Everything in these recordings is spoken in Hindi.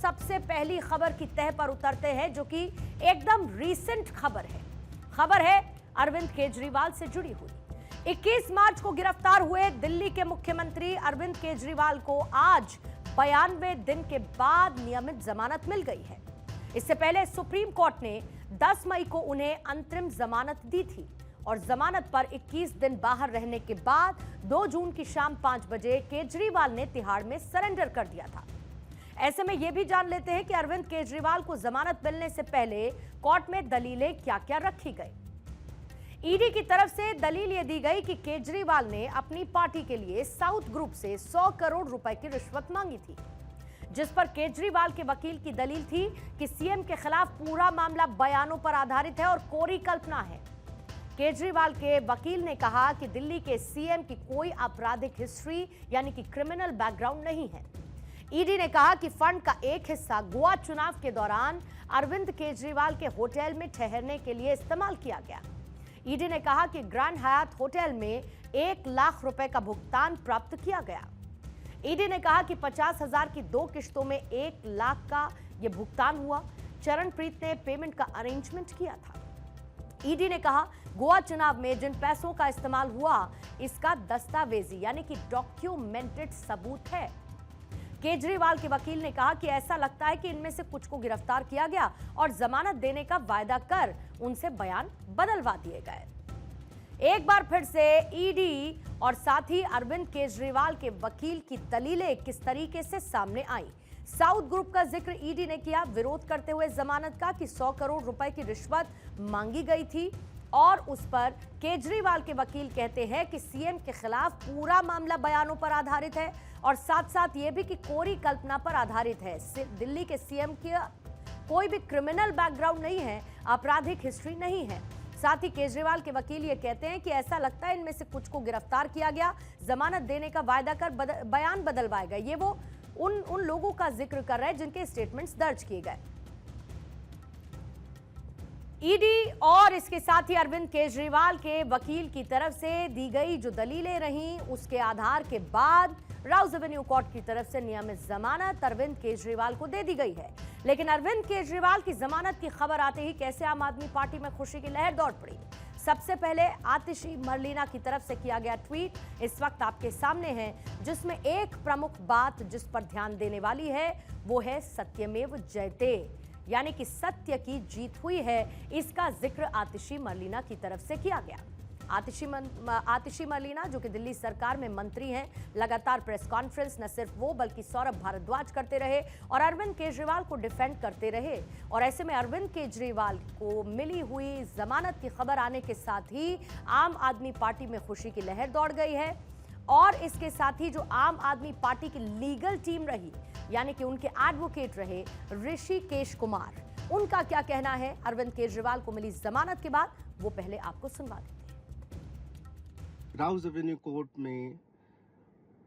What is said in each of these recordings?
सबसे पहली खबर की तह पर उतरते हैं, जो कि एकदम रीसेंट खबर है अरविंद केजरीवाल से जुड़ी हुई। 21 मार्च को गिरफ्तार हुए दिल्ली के मुख्यमंत्री अरविंद केजरीवाल को आज 92 दिन के बाद नियमित जमानत मिल गई है। इससे पहले सुप्रीम कोर्ट ने 10 मई को उन्हें अंतरिम जमानत दी थी और जमानत पर 21 दिन बाहर रहने के बाद 2 जून की शाम 5 बजे केजरीवाल ने तिहाड़ में सरेंडर कर दिया था। ऐसे में यह भी जान लेते हैं कि अरविंद केजरीवाल को जमानत मिलने से पहले कोर्ट में दलीलें क्या-क्या रखी गई। ईडी की तरफ से दलील यह दी गई कि केजरीवाल ने अपनी पार्टी के लिए साउथ ग्रुप से 100 करोड़ रुपए की रिश्वत मांगी थी, जिस पर केजरीवाल के वकील की दलील थी कि सीएम के खिलाफ पूरा मामला बयानों पर आधारित है और कोरी कल्पना है। केजरीवाल के वकील ने कहा कि दिल्ली के सीएम की कोई आपराधिक हिस्ट्री यानी कि क्रिमिनल बैकग्राउंड नहीं है। ईडी ने कहा कि फंड का एक हिस्सा गोवा चुनाव के दौरान अरविंद केजरीवाल के होटल में ठहरने के लिए इस्तेमाल किया गया। ईडी ने कहा कि ग्रैंड हयात होटल में 1 लाख रुपए का भुगतान प्राप्त किया गया। ईडी ने कहा कि 50,000 की 2 किश्तों में 1 लाख का यह भुगतान हुआ। चरणप्रीत ने पेमेंट का अरेंजमेंट किया था। ईडी ने कहा गोवा चुनाव में जिन पैसों का इस्तेमाल हुआ, इसका दस्तावेजी यानी कि डॉक्यूमेंटेड सबूत है। केजरीवाल के वकील ने कहा कि ऐसा लगता है कि इनमें से कुछ को गिरफ्तार किया गया और जमानत देने का वायदा कर उनसे बयान बदलवा दिए गए। एक बार फिर से ईडी और साथ ही अरविंद केजरीवाल के वकील की दलीलें किस तरीके से सामने आई। साउथ ग्रुप का जिक्र ईडी ने किया विरोध करते हुए जमानत का कि 100 करोड़ रुपए की रिश्वत मांगी गई थी और उस पर केजरीवाल के वकील कहते हैं कि सीएम के खिलाफ पूरा मामला बयानों पर आधारित है और साथ साथ ये भी कि कोरी कल्पना पर आधारित है। दिल्ली के सीएम की कोई भी क्रिमिनल बैकग्राउंड नहीं है, आपराधिक हिस्ट्री नहीं है। साथ ही केजरीवाल के वकील ये कहते हैं कि ऐसा लगता है इनमें से कुछ को गिरफ्तार किया गया, जमानत देने का वायदा कर बयान बदलवाए गए। ये वो उन लोगों का जिक्र कर रहे हैं जिनके स्टेटमेंट्स दर्ज किए गए। ईडी और इसके साथ ही अरविंद केजरीवाल के वकील की तरफ से दी गई जो दलीलें रहीं, उसके आधार के बाद राउज एवेन्यू कोर्ट की तरफ से नियमित जमानत अरविंद केजरीवाल को दे दी गई है। लेकिन अरविंद केजरीवाल की जमानत की खबर आते ही कैसे आम आदमी पार्टी में खुशी की लहर दौड़ पड़ी। सबसे पहले आतिशी मरलीना की तरफ से किया गया ट्वीट इस वक्त आपके सामने है, जिसमें एक प्रमुख बात जिस पर ध्यान देने वाली है वो है सत्यमेव जयते, यानी कि सत्य की जीत हुई है। इसका जिक्र आतिशी मरलीना की तरफ से किया गया। आतिशी मरलीना जो कि दिल्ली सरकार में मंत्री हैं, लगातार प्रेस कॉन्फ्रेंस न सिर्फ वो बल्कि सौरभ भारद्वाज करते रहे और अरविंद केजरीवाल को डिफेंड करते रहे। और ऐसे में अरविंद केजरीवाल को मिली हुई जमानत की खबर आने के साथ ही आम आदमी पार्टी में खुशी की लहर दौड़ गई है। और इसके साथ ही जो आम आदमी पार्टी की लीगल टीम रही, यानी कि उनके एडवोकेट रहे ऋषिकेश कुमार, उनका क्या कहना है अरविंद केजरीवाल को मिली जमानत के बाद, वो पहले आपको सुनवा देते हैं। राउज एवेन्यू कोर्ट में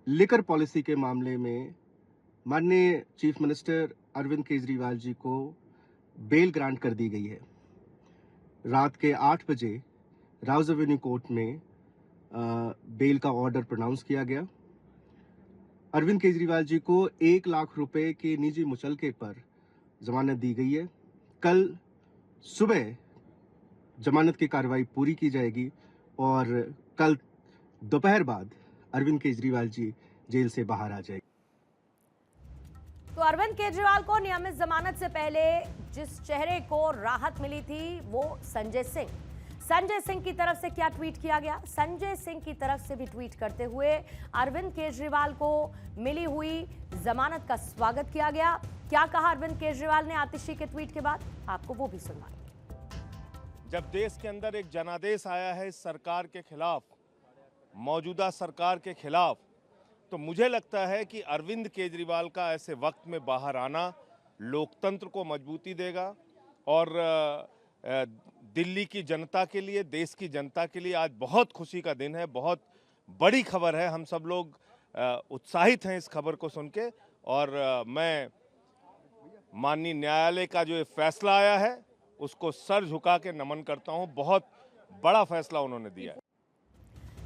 लिकर पॉलिसी के मामले में माननीय चीफ मिनिस्टर अरविंद केजरीवाल जी को बेल ग्रांट कर दी गई है। रात के 8 बजे राउज एवेन्यू कोर्ट में बेल का ऑर्डर प्रोनाउंस किया गया। अरविंद केजरीवाल जी को 1 लाख रुपए के निजी मुचलके पर जमानत दी गई है। कल सुबह जमानत की कार्रवाई पूरी की जाएगी और कल दोपहर बाद अरविंद केजरीवाल जी जेल से बाहर आ जाएंगे। तो अरविंद केजरीवाल को नियमित जमानत से पहले जिस चेहरे को राहत मिली थी वो संजय सिंह की तरफ से क्या ट्वीट किया गया। संजय सिंह की तरफ से भी ट्वीट करते हुए अरविंद केजरीवाल को मिली हुई जमानत का स्वागत किया गया। क्या कहा अरविंद केजरीवाल ने आतिशी के ट्वीट के बाद, आपको वो भी सुनवाएंगे। जब देश के अंदर एक जनादेश आया है इस सरकार के खिलाफ, मौजूदा सरकार के खिलाफ, तो मुझे लगता है कि अरविंद केजरीवाल का ऐसे वक्त में बाहर आना लोकतंत्र को मजबूती देगा और दिल्ली की जनता के लिए, देश की जनता के लिए आज बहुत खुशी का दिन है, बहुत बड़ी खबर है। हम सब लोग उत्साहित हैं इस खबर को सुन के और मैं माननीय न्यायालय का जो फैसला आया है उसको सर झुका के नमन करता हूं। बहुत बड़ा फैसला उन्होंने दिया है।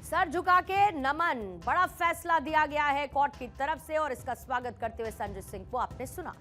सर झुका के नमन, बड़ा फैसला दिया गया है कोर्ट की तरफ से और इसका स्वागत करते हुए संजय सिंह को आपने सुना।